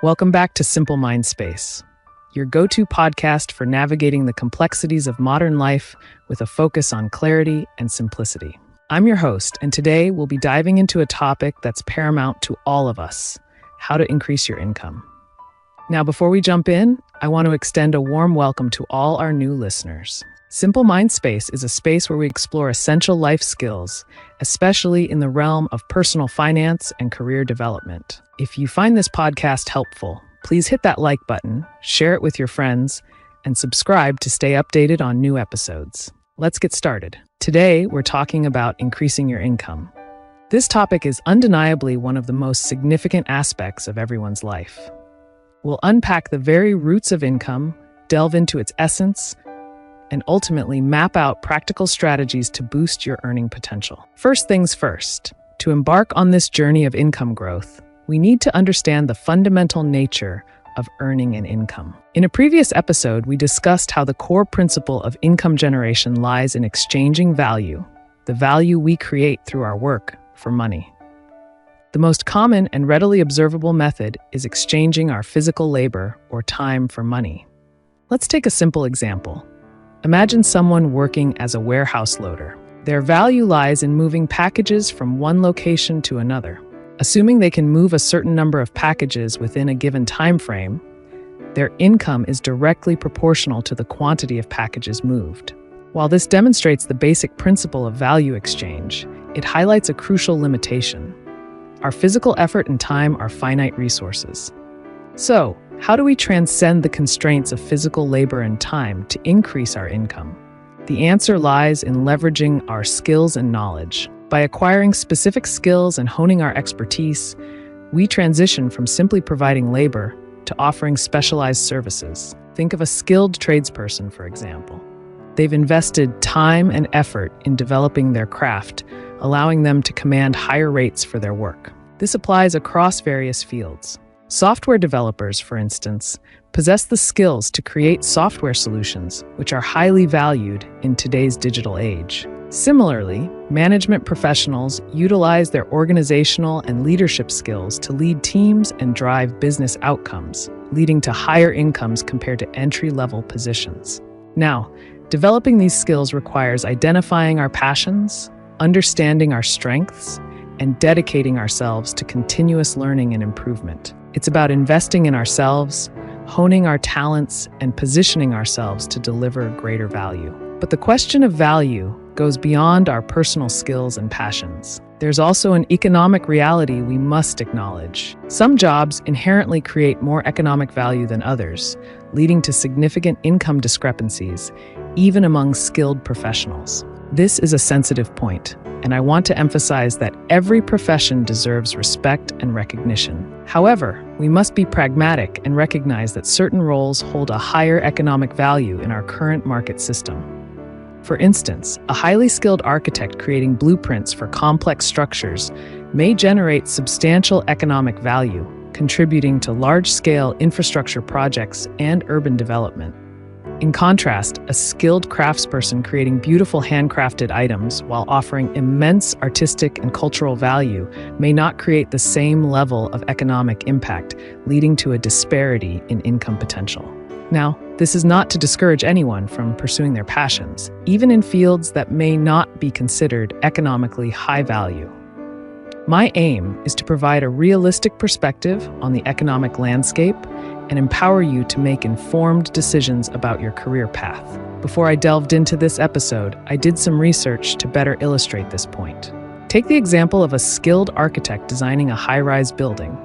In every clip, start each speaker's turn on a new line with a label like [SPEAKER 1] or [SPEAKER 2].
[SPEAKER 1] Welcome back to Simple Mind Space, your go-to podcast for navigating the complexities of modern life with a focus on clarity and simplicity. I'm your host, and today we'll be diving into a topic that's paramount to all of us: how to increase your income. Now, before we jump in, I want to extend a warm welcome to all our new listeners. Simple Mind Space is a space where we explore essential life skills, especially in the realm of personal finance and career development. If you find this podcast helpful, please hit that like button, share it with your friends, and subscribe to stay updated on new episodes. Let's get started. Today, we're talking about increasing your income. This topic is undeniably one of the most significant aspects of everyone's life. We'll unpack the very roots of income, delve into its essence, and ultimately map out practical strategies to boost your earning potential. First things first, to embark on this journey of income growth, we need to understand the fundamental nature of earning an income. In a previous episode, we discussed how the core principle of income generation lies in exchanging value, the value we create through our work, for money. The most common and readily observable method is exchanging our physical labor or time for money. Let's take a simple example. Imagine someone working as a warehouse loader. Their value lies in moving packages from one location to another. Assuming they can move a certain number of packages within a given time frame, their income is directly proportional to the quantity of packages moved. While this demonstrates the basic principle of value exchange, it highlights a crucial limitation. Our physical effort and time are finite resources. So, how do we transcend the constraints of physical labor and time to increase our income? The answer lies in leveraging our skills and knowledge. By acquiring specific skills and honing our expertise, we transition from simply providing labor to offering specialized services. Think of a skilled tradesperson, for example. They've invested time and effort in developing their craft, allowing them to command higher rates for their work. This applies across various fields. Software developers, for instance, possess the skills to create software solutions, which are highly valued in today's digital age. Similarly, management professionals utilize their organizational and leadership skills to lead teams and drive business outcomes, leading to higher incomes compared to entry-level positions. Now, developing these skills requires identifying our passions, understanding our strengths, and dedicating ourselves to continuous learning and improvement. It's about investing in ourselves, honing our talents, and positioning ourselves to deliver greater value. But the question of value goes beyond our personal skills and passions. There's also an economic reality we must acknowledge. Some jobs inherently create more economic value than others, leading to significant income discrepancies, even among skilled professionals. This is a sensitive point, and I want to emphasize that every profession deserves respect and recognition. However, we must be pragmatic and recognize that certain roles hold a higher economic value in our current market system. For instance, a highly skilled architect creating blueprints for complex structures may generate substantial economic value, contributing to large-scale infrastructure projects and urban development. In contrast, a skilled craftsperson creating beautiful handcrafted items while offering immense artistic and cultural value may not create the same level of economic impact, leading to a disparity in income potential. Now, this is not to discourage anyone from pursuing their passions, even in fields that may not be considered economically high value. My aim is to provide a realistic perspective on the economic landscape and empower you to make informed decisions about your career path. Before I delved into this episode, I did some research to better illustrate this point. Take the example of a skilled architect designing a high-rise building.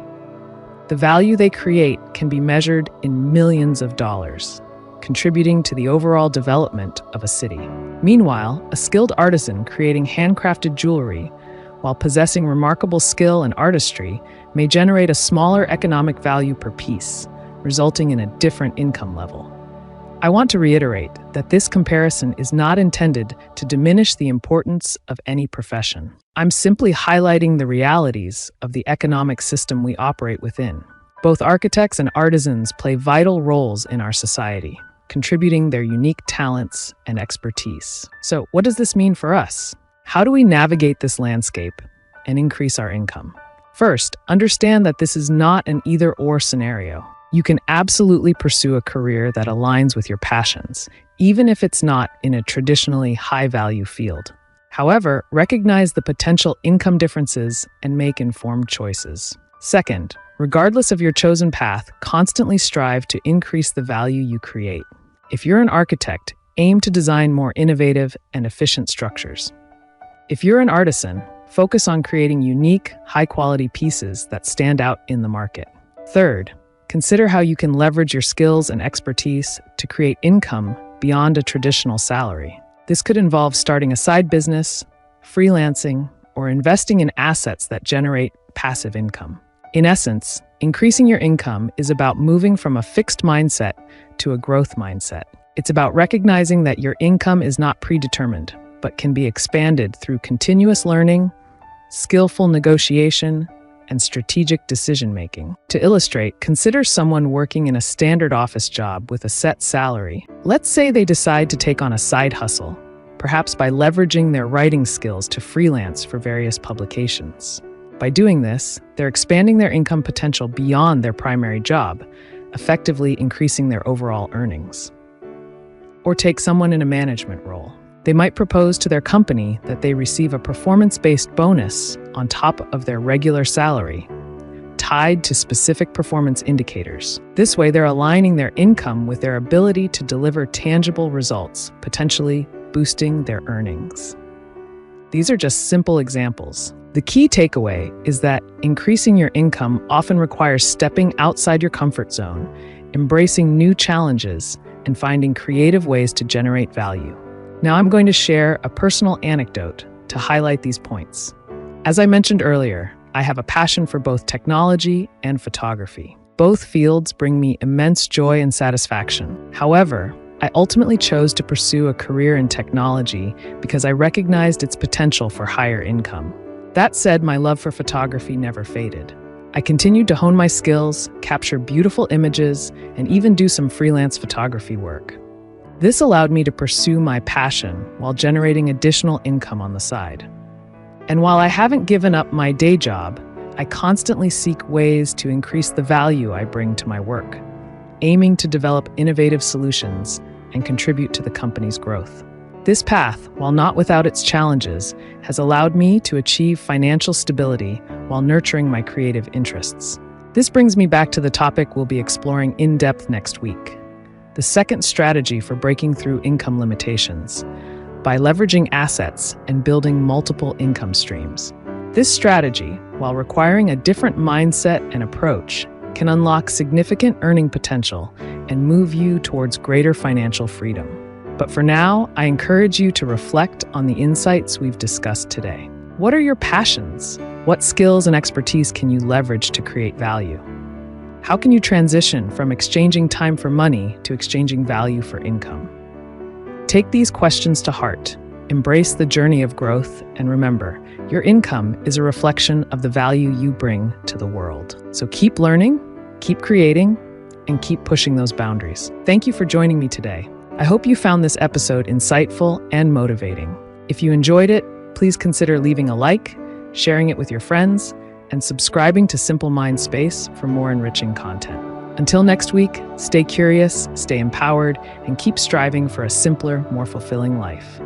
[SPEAKER 1] The value they create can be measured in millions of dollars, contributing to the overall development of a city. Meanwhile, a skilled artisan creating handcrafted jewelry, while possessing remarkable skill and artistry, may generate a smaller economic value per piece, resulting in a different income level. I want to reiterate that this comparison is not intended to diminish the importance of any profession. I'm simply highlighting the realities of the economic system we operate within. Both architects and artisans play vital roles in our society, contributing their unique talents and expertise. So, what does this mean for us? How do we navigate this landscape and increase our income? First, understand that this is not an either-or scenario. You can absolutely pursue a career that aligns with your passions, even if it's not in a traditionally high-value field. However, recognize the potential income differences and make informed choices. Second, regardless of your chosen path, constantly strive to increase the value you create. If you're an architect, aim to design more innovative and efficient structures. If you're an artisan, focus on creating unique, high-quality pieces that stand out in the market. Third, consider how you can leverage your skills and expertise to create income beyond a traditional salary. This could involve starting a side business, freelancing, or investing in assets that generate passive income. In essence, increasing your income is about moving from a fixed mindset to a growth mindset. It's about recognizing that your income is not predetermined, but can be expanded through continuous learning, skillful negotiation, and strategic decision-making. To illustrate, consider someone working in a standard office job with a set salary. Let's say they decide to take on a side hustle, perhaps by leveraging their writing skills to freelance for various publications. By doing this, they're expanding their income potential beyond their primary job, effectively increasing their overall earnings. Or take someone in a management role. They might propose to their company that they receive a performance-based bonus on top of their regular salary, tied to specific performance indicators. This way, they're aligning their income with their ability to deliver tangible results, potentially boosting their earnings. These are just simple examples. The key takeaway is that increasing your income often requires stepping outside your comfort zone, embracing new challenges, and finding creative ways to generate value. Now I'm going to share a personal anecdote to highlight these points. As I mentioned earlier, I have a passion for both technology and photography. Both fields bring me immense joy and satisfaction. However, I ultimately chose to pursue a career in technology because I recognized its potential for higher income. That said, my love for photography never faded. I continued to hone my skills, capture beautiful images, and even do some freelance photography work. This allowed me to pursue my passion while generating additional income on the side. And while I haven't given up my day job, I constantly seek ways to increase the value I bring to my work, aiming to develop innovative solutions and contribute to the company's growth. This path, while not without its challenges, has allowed me to achieve financial stability while nurturing my creative interests. This brings me back to the topic we'll be exploring in depth next week: the second strategy for breaking through income limitations, by leveraging assets and building multiple income streams. This strategy, while requiring a different mindset and approach, can unlock significant earning potential and move you towards greater financial freedom. But for now, I encourage you to reflect on the insights we've discussed today. What are your passions? What skills and expertise can you leverage to create value? How can you transition from exchanging time for money to exchanging value for income? Take these questions to heart, embrace the journey of growth, and remember, your income is a reflection of the value you bring to the world. So keep learning, keep creating, and keep pushing those boundaries. Thank you for joining me today. I hope you found this episode insightful and motivating. If you enjoyed it, please consider leaving a like, sharing it with your friends, and subscribing to Simple Mind Space for more enriching content. Until next week, stay curious, stay empowered, and keep striving for a simpler, more fulfilling life.